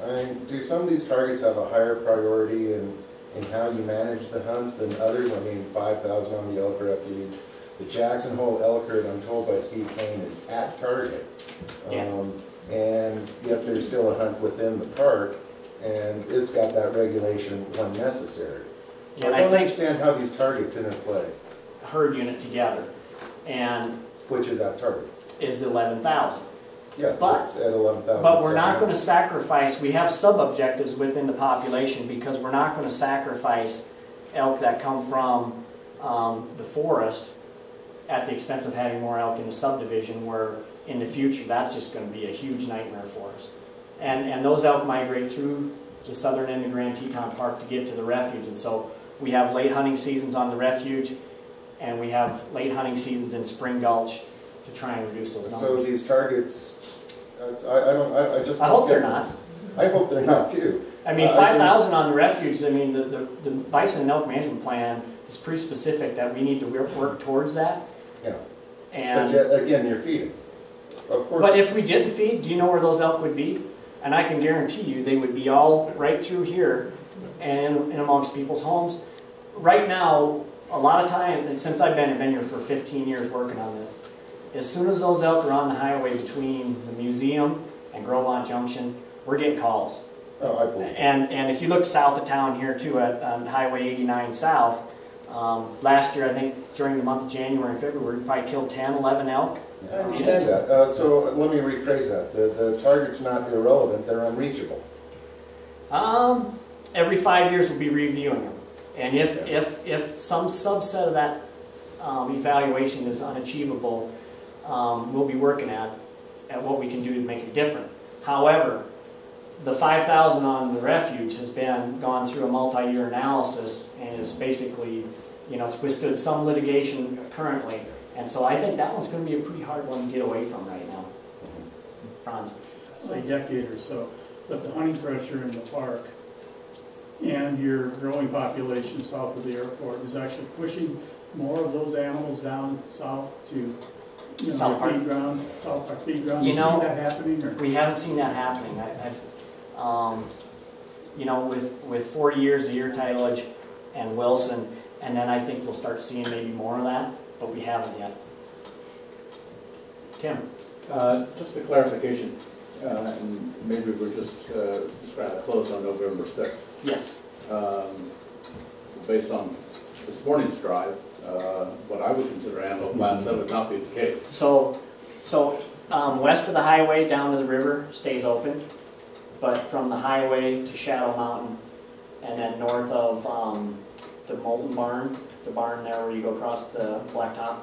I mean, do some of these targets have a higher priority in how you manage the hunts than others? I mean, 5,000 on the elk refuge. The Jackson Hole elk herd, I'm told by Steve Kane, is at target. And yet there's still a hunt within the park, and it's got that regulation when necessary. So I don't understand how these targets interplay. Herd unit together, and which is at target? Is the 11,000. Yes, but, it's at 11,000. But we're not going to sacrifice, we have sub-objectives within the population because we're not going to sacrifice elk that come from the forest at the expense of having more elk in the subdivision, where in the future that's just going to be a huge nightmare for us. And those elk migrate through the southern end of Grand Teton Park to get to the refuge, and so we have late hunting seasons on the refuge, and we have late hunting seasons in Spring Gulch to try and reduce those numbers. So these targets, I just I hope they're not. I hope they're not too. I mean, 5,000 on the refuge, I mean, the bison and elk management plan is pretty specific that we need to work towards that. Yeah. And but yet, again, you're feeding. Of course. But if we didn't feed, do you know where those elk would be? And I can guarantee you they would be all right through here and in amongst people's homes. Right now, a lot of time, since I've been here for 15 years working on this, as soon as those elk are on the highway between the museum and Grovemont Junction, we're getting calls. Oh, I believe. And if you look south of town here too, at Highway 89 South, last year I think during the month of January and February we probably killed 10, 11 elk. I understand that. So let me rephrase that. The target's not irrelevant, they're unreachable. Every 5 years we'll be reviewing them. And if some subset of that evaluation is unachievable, we'll be working at what we can do to make it different. However, the 5,000 on the refuge has gone through a multi-year analysis and is basically, it's withstood some litigation currently. And so I think that one's going to be a pretty hard one to get away from right now. Franz? Say a decade or so, but the hunting pressure in the park and your growing population south of the airport is actually pushing more of those animals down south to South Park feed ground, South Park feed ground. You see that happening? Or? We haven't seen that happening. With 40 years of year tillage and Wilson, and then I think we'll start seeing maybe more of that, but we haven't yet. Tim? Just a clarification, and maybe we're just closed on November 6th. Yes. Based on this morning's drive, what I would consider antelope flats, that would not be the case. So west of the highway down to the river stays open, but from the highway to Shadow Mountain, and then north of the Molten Barn, the barn there where you go across the blacktop,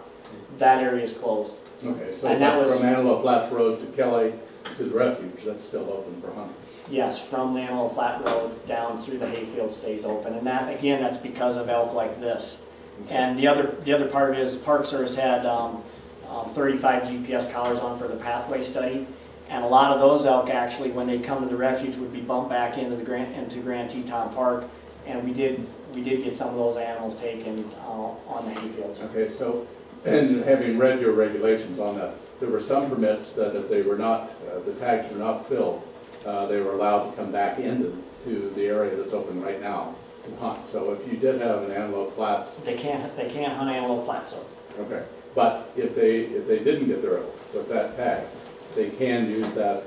that area is closed. Okay, so from Antelope Flats Road to Kelly to the refuge, that's still open for hunting? Yes, from the Antelope Flat Road down through the hayfield stays open, and that again, that's because of elk like this. Okay. And the other part is Park Service had 35 GPS collars on for the pathway study, and a lot of those elk actually, when they come to the refuge, would be bumped back into Grand Teton Park, and we did get some of those animals taken on the hayfields. Okay, so and having read your regulations on that, there were some permits that if they were not, the tags were not filled, they were allowed to come back into the area that's open right now to hunt. So if you did have an Antelope Flats, they can't hunt Antelope Flats. So. Okay, but if they didn't get their with that tag, they can use that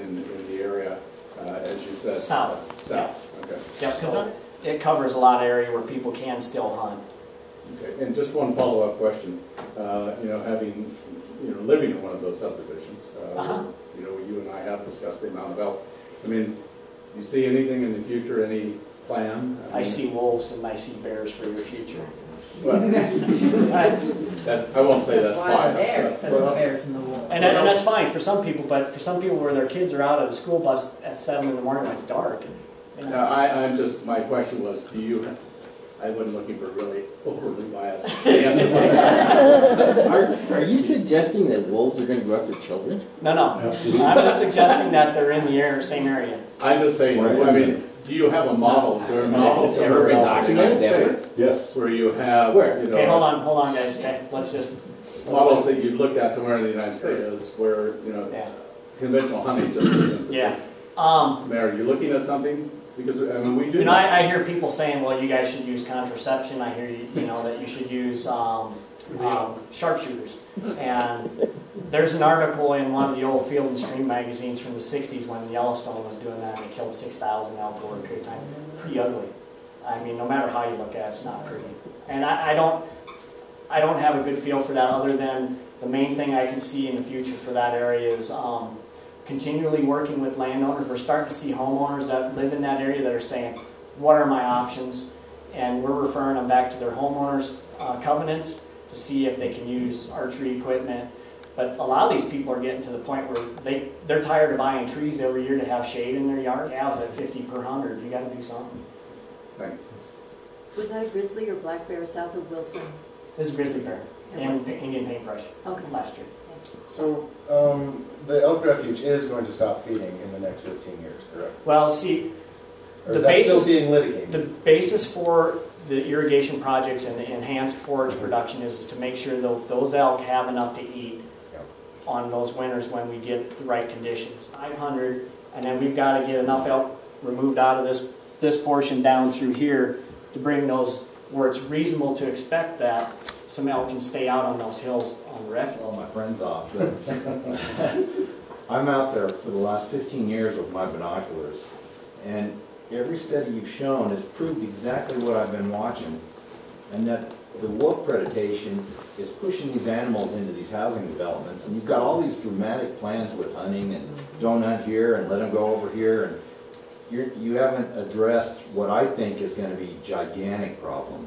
in the area as you said. South. South. Yeah. Okay. Yep. So it covers a lot of area where people can still hunt. Okay. And just one follow-up question. Having living in one of those subdivisions, you and I have discussed the amount of elk. I mean, do you see anything in the future? Any plan? I see wolves and I see bears for your future. Well, I won't say that's biased. And that's fine for some people, but for some people where their kids are out at a school bus at 7 in the morning when it's dark. I'm just, my question was, I wasn't looking for really overly biased answer. Are you suggesting that wolves are going to go after children? No. I'm just suggesting that they're in the same area. I'm just saying, I mean, do you have a model? Is there a model somewhere else in the United States? Yes. Where you have, Okay, hold on, guys. Okay, let's models that you looked at somewhere in the United States where, conventional hunting just isn't. Yeah. Mayor, are you looking at something? Because, I mean, we do. You know, I hear people saying, well, you guys should use contraception. I hear you know, that you should use sharpshooters. And there's an article in one of the old Field and Stream magazines from the 60s when Yellowstone was doing that, and it killed 6,000 elk over a period of time. Pretty ugly. I mean, no matter how you look at it, it's not pretty. And I don't have a good feel for that, other than the main thing I can see in the future for that area is continually working with landowners. We're starting to see homeowners that live in that area that are saying, what are my options? And we're referring them back to their homeowners covenants to see if they can use archery equipment. But a lot of these people are getting to the point where they're tired of buying trees every year to have shade in their yard. Calves at 50 per 100. You got to do something. Thanks. Was that a grizzly or black bear south of Wilson? This is grizzly bear and Indian paintbrush last year. So, the elk refuge is going to stop feeding in the next 15 years, correct? Well, see, Or is that still being litigated? the basis for the irrigation projects and the enhanced forage production is to make sure that those elk have enough to eat on those winters when we get the right conditions. 500, and then we've got to get enough elk removed out of this portion down through here to bring those where it's reasonable to expect that some elk can stay out on those hills on the refuge. All my friends off, but I'm out there for the last 15 years with my binoculars, and every study you've shown has proved exactly what I've been watching, and that the wolf predation is pushing these animals into these housing developments, and you've got all these dramatic plans with hunting and don't hunt here and let them go over here, and you haven't addressed what I think is going to be a gigantic problem,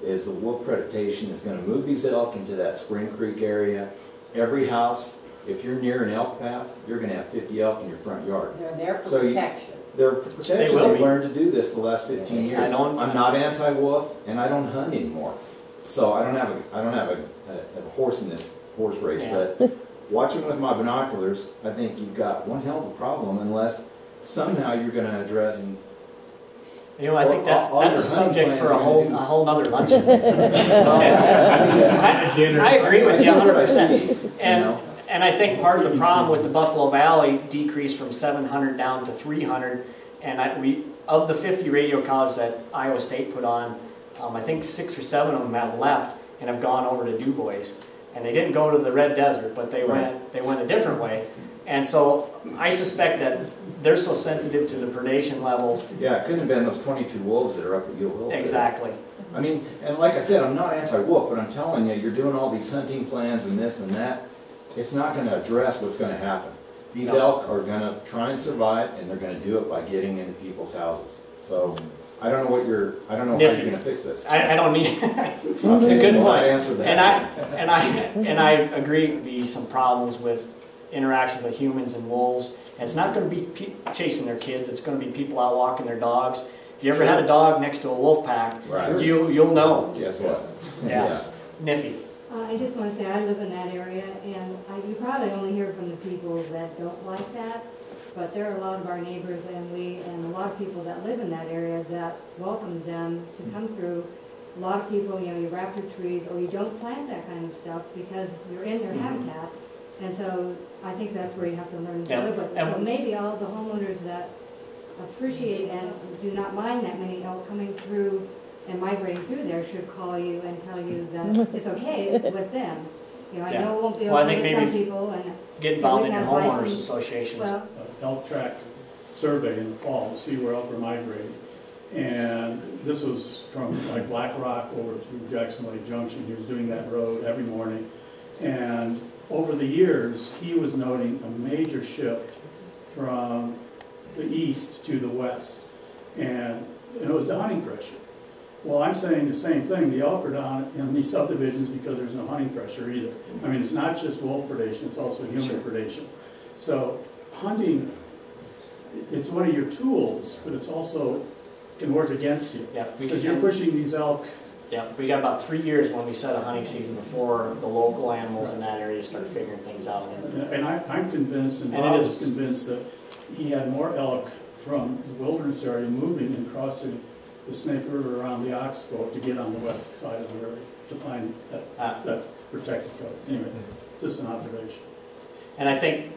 is the wolf predation is going to move these elk into that Spring Creek area. Every house, if you're near an elk path, you're going to have 50 elk in your front yard. They're there for So protection. They're for protection. will They've be. learned to do this the last 15 years. I'm not anti-wolf, and I don't hunt anymore. So I don't have a horse in this horse race. Yeah. But watching with my binoculars, I think you've got one hell of a problem unless somehow you're going to address. You know, I think that's All a your subject hunting for a plans whole nother luncheon. I agree with you 100%. And I think part of the problem with the Buffalo Valley decreased from 700 down to 300, and of the 50 radio colleges that Iowa State put on, I think 6 or 7 of them have left and have gone over to Du Bois. And they didn't go to the Red Desert, but they went a different way. And so I suspect that they're so sensitive to the predation levels. Yeah, it couldn't have been those 22 wolves that are up at Yule Hill. Exactly. I mean, and like I said, I'm not anti-wolf, but I'm telling you, you're doing all these hunting plans and this and that. It's not going to address what's going to happen. These elk are going to try and survive, and they're going to do it by getting into people's houses. So I don't know how you're going to fix this. I don't need. It's a Okay, good well, point. I'd answer that. And I agree there'd be some problems with interaction with humans and wolves. And it's not going to be chasing their kids. It's going to be people out walking their dogs. If you ever had a dog next to a wolf pack, Right. you'll know. Guess what? Yeah. Niffy. I just want to say I live in that area, and you probably only hear from the people that don't like that, but there are a lot of our neighbors and a lot of people that live in that area that welcome them to come through. A lot of people, you wrap your trees or you don't plant that kind of stuff because you're in their habitat, and so I think that's where you have to learn to live with it. So maybe all the homeowners that appreciate and do not mind that many elk coming through and migrating through there should call you and tell you that it's okay with them. I know it won't be okay with some people. And get involved in your homeowners associations. Well, Elk track survey in the fall to see where elk are migrating. And this was from like Black Rock over to Jackson Lake Junction. He was doing that road every morning. And over the years, he was noting a major shift from the east to the west. And it was the hunting pressure. Well, I'm saying the same thing. The elk are down in these subdivisions because there's no hunting pressure either. I mean, it's not just wolf predation, it's also human predation. So hunting, it's one of your tools, but it's also can work against you. Yeah, because you're pushing these elk. Yeah, we got about 3 years when we set a hunting season before the local animals in that area start figuring things out. And I'm convinced, and And Bob it is is- convinced that he had more elk from the wilderness area moving and crossing the Snake River around the Oxbow to get on the west side of the river to find that protected cover. Anyway, just an observation. And I think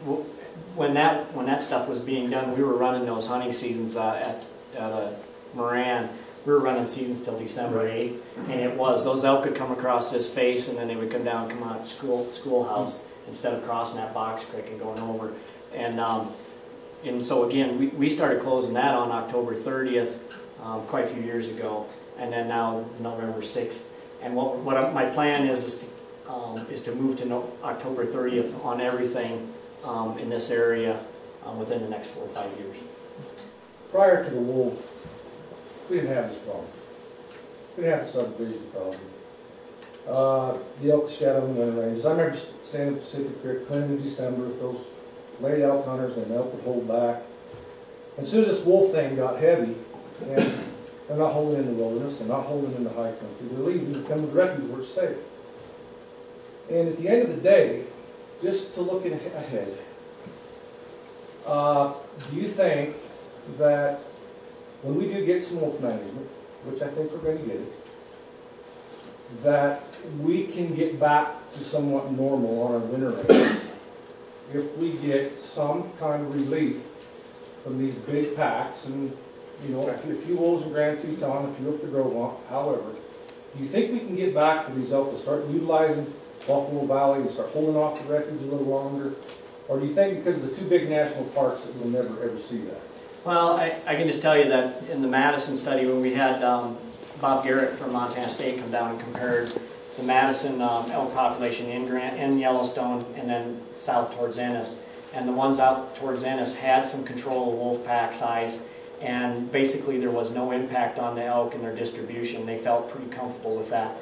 when that stuff was being done, we were running those hunting seasons at Moran. We were running seasons till December 8th, and it was, those elk could come across this face, and then they would come down, come out schoolhouse, instead of crossing that box creek and going over. And so again, we started closing that on October 30th, quite a few years ago, and then now November 6th. And what my plan is to move to October 30th on everything in this area within the next 4 or 5 years. Prior to the wolf, we didn't have this problem. We didn't have the subdivision problem. The elk shed on the winter ranges. I remember standing at Pacific Creek, cleaning in December with those late elk hunters, and the elk would hold back. As soon as this wolf thing got heavy, and they're not holding in the wilderness, they're not holding in the high country, they're leaving to come to the refuge where it's safe. And at the end of the day, just to look ahead, do you think that when we do get some wolf management, which I think we're going to get it, that we can get back to somewhat normal on our winter ranges if we get some kind of relief from these big packs and, you know, a few wolves in Grand Teton, a few up the Grove, however, do you think we can get back to these elk to start utilizing Buffalo Valley and start holding off the refuge a little longer? Or do you think because of the two big national parks that we'll never ever see that? Well, I can just tell you that in the Madison study, when we had Bob Garrett from Montana State come down and compared the Madison elk population in Yellowstone and then south towards Ennis, and the ones out towards Ennis had some control of wolf pack size, and basically there was no impact on the elk and their distribution. They felt pretty comfortable with that.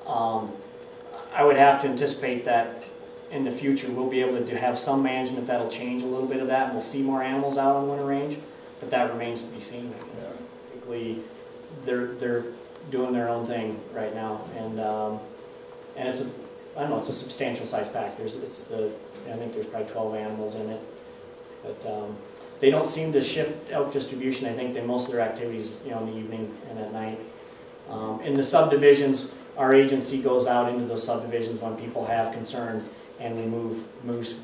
I would have to anticipate that in the future we'll be able to have some management that'll change a little bit of that, and we'll see more animals out on winter range, but that remains to be seen. Yeah. Basically, they're doing their own thing right now, and it's a substantial size pack. I think there's probably 12 animals in it, but they don't seem to shift elk distribution. I think most of their activities, you know, in the evening and at night. In the subdivisions, our agency goes out into those subdivisions when people have concerns, and we move moose,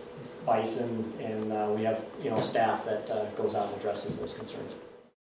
bison, and we have, you know, staff that goes out and addresses those concerns.